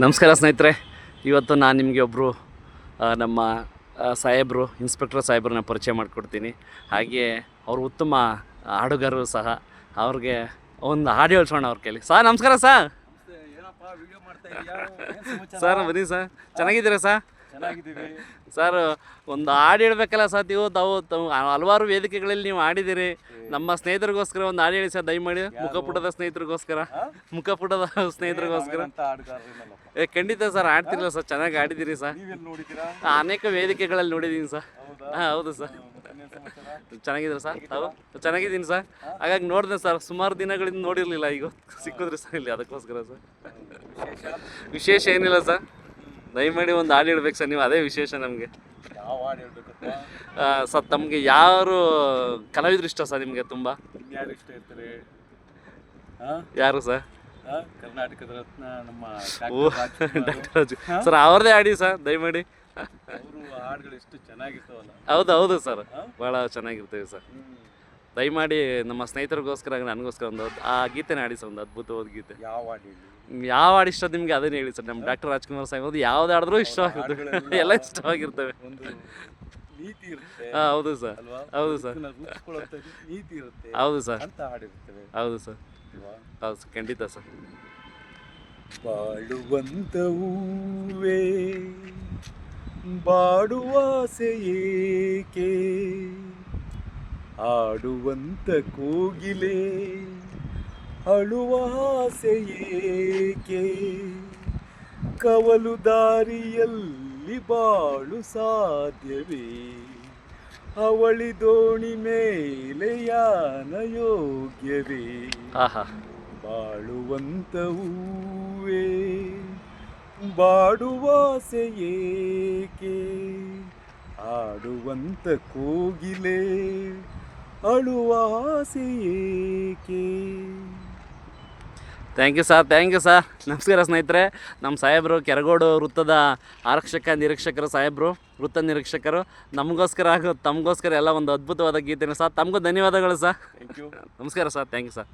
ನಮಸ್ಕಾರ ಸ್ನೇಹಿತರೆ. ಇವತ್ತು ನಾನು ನಿಮಗೆ ಒಬ್ಬರು ನಮ್ಮ ಸಾಹೇಬರು ಇನ್ಸ್ಪೆಕ್ಟರ್ ಸಾಹೇಬ್ರನ್ನ ಪರಿಚಯ ಮಾಡಿಕೊಡ್ತೀನಿ. ಹಾಗೆ ಅವರು ಉತ್ತಮ ಹಾಡುಗಾರರು ಸಹ. ಅವ್ರಿಗೆ ಒಂದು ಹಾಡು ಹೇಳ್ಸೋಣ ಅವ್ರ ಕೈಲಿ. ಸರ್ ನಮಸ್ಕಾರ ಸರ್. ಸರ್ ಬನ್ನಿ ಸರ್. ಚೆನ್ನಾಗಿದ್ದೀರಾ ಸರ್? ಚೆನ್ನಾಗಿದ್ದೀವಿ ಸರ್. ಒಂದು ಹಾಡು ಹೇಳ್ಬೇಕಲ್ಲ ಸರ್. ತಾವು ಹಲವಾರು ವೇದಿಕೆಗಳಲ್ಲಿ ನೀವು ಹಾಡಿದ್ದೀರಿ. ನಮ್ಮ ಸ್ನೇಹಿತರಿಗೋಸ್ಕರ ಒಂದು ಹಾಡು ಹೇಳಿ ಸರ್ ದಯಮಾಡಿ. ಮುಖಪುಟದ ಸ್ನೇಹಿತರಿಗೋಸ್ಕರ. ಖಂಡಿತ ಸರ್, ಹಾಡ್ತಿರಲ್ಲ ಸರ್, ಚೆನ್ನಾಗಿ ಹಾಡಿದ್ದೀರಿ ಸರ್. ಅನೇಕ ವೇದಿಕೆಗಳಲ್ಲಿ ನೋಡಿದ್ದೀನಿ ಸರ್. ಹಾಂ ಹೌದು ಸರ್. ಚೆನ್ನಾಗಿದ್ದೀರಾ ಸರ್? ತಾವು? ಚೆನ್ನಾಗಿದ್ದೀನಿ ಸರ್. ಹಾಗಾಗಿ ನೋಡಿದೆ ಸರ್, ಸುಮಾರು ದಿನಗಳಿಂದ ನೋಡಿರಲಿಲ್ಲ, ಈಗ ಸಿಕ್ಕಿದ್ರಿ ಸರ್ ಇಲ್ಲಿ, ಅದಕ್ಕೋಸ್ಕರ ಸರ್. ವಿಶೇಷ ಏನಿಲ್ಲ ಸರ್, ದಯಮಾಡಿ ಒಂದು ಹಾಡು ಹೇಳ್ಬೇಕು ಸರ್ ನೀವು, ಅದೇ ವಿಶೇಷ ನಮಗೆ. ಸರ್ ತಮಗೆ ಯಾರು ಕಲಾವಿದ್ರು ಇಷ್ಟ ಸರ್ ನಿಮಗೆ ತುಂಬ? ಯಾರು ಇಷ್ಟ ಇರ್ತಾರೆ? ಯಾರು ಸರ್? ಕರ್ನಾಟಕದ ರತ್ನ ನಮ್ಮ ಡಾಕ್ಟರ್ ರಾಜು ಸರ್, ಅವ್ರದ್ದೇ ಹಾಡಿ ಸರ್ ದಯಮಾಡಿ. ಅವರು ಹಾಡುಗಳು ಎಷ್ಟು ಚೆನ್ನಾಗಿರ್ತಾವಲ್ಲ. ಹೌದು ಸರ್, ಭಾಳ ಚೆನ್ನಾಗಿರ್ತೇವೆ ಸರ್. ದಯಮಾಡಿ ನಮ್ಮ ಸ್ನೇಹಿತರಿಗೋಸ್ಕರ ನನಗೋಸ್ಕರ ಒಂದು ಆ ಗೀತೆನ ಹಾಡಿ ಸರ್, ಒಂದು ಅದ್ಭುತವಾದ ಗೀತೆ. ಯಾವ ಹಾಡು ಹೇಳಿ? ಯಾವ ಹಾಡು ಇಷ್ಟ ನಿಮಗೆ ಅದನ್ನೇ ಹೇಳಿ ಸರ್. ನಮ್ಮ ಡಾಕ್ಟರ್ ರಾಜ್ಕುಮಾರ್ ಸಾಹೇಬ್ ಯಾವ್ದು ಹಾಡಿದ್ರೂ ಇಷ್ಟವಾಗುತ್ತೆ, ಎಲ್ಲ ಇಷ್ಟವಾಗಿರ್ತವೆ. ನೀತಿ ಇರುತ್ತೆ. ಹಾಂ ಹೌದು ಸರ್. ಹೌದು ಸರ್. ನೀತಿ ಇರುತ್ತೆ. ಹೌದು ಸರ್. ಅಂತ ಹಾಡಿರ್ತವೆ. ಹೌದು ಸರ್. ಹೌದು ಸರ್, ಖಂಡಿತ ಸರ್. ಬಾಳುವಂತ ಹೂವೇ ಬಾಡುವಾಸೆ ಏಕೆ, ಆಡುವಂತ ಕೋಗಿಲೆ ಅಳುವ ಆಸೆ ಏಕೆ, ಕವಲು ದಾರಿಯಲ್ಲಿ ಬಾಳು ಸಾಧ್ಯವೇ, ಅವಳಿ ದೋಣಿ ಮೇಲೆ ಯಾನ ಯೋಗ್ಯವೇ. ಆಹಾ. ಬಾಳುವಂತ ಹೂವೇ ಬಾಡುವಾಸೆ ಏಕೆ, ಆಡುವಂತ ಕೋಗಿಲೆ ಅಳುವ ಆಸೆ ಏಕೆ. Thank you sir. Thank you sir. ನಮಸ್ಕಾರ ಸ್ನೇಹಿತರೆ. ನಮ್ಮ ಸಾಹೇಬರು ಕೆರಗೋಡು ವೃತ್ತದ ಆರಕ್ಷಕ ನಿರೀಕ್ಷಕರು, ಸಾಹೇಬರು ವೃತ್ತ ನಿರೀಕ್ಷಕರು. ನಮಗೋಸ್ಕರ ಹಾಗೂ ತಮಗೋಸ್ಕರ ಎಲ್ಲ ಒಂದು ಅದ್ಭುತವಾದ ಗೀತೆನ ಸರ್. ತಮಗೂ ಧನ್ಯವಾದಗಳು ಸರ್. Thank you. ನಮಸ್ಕಾರ ಸರ್. Thank you sir.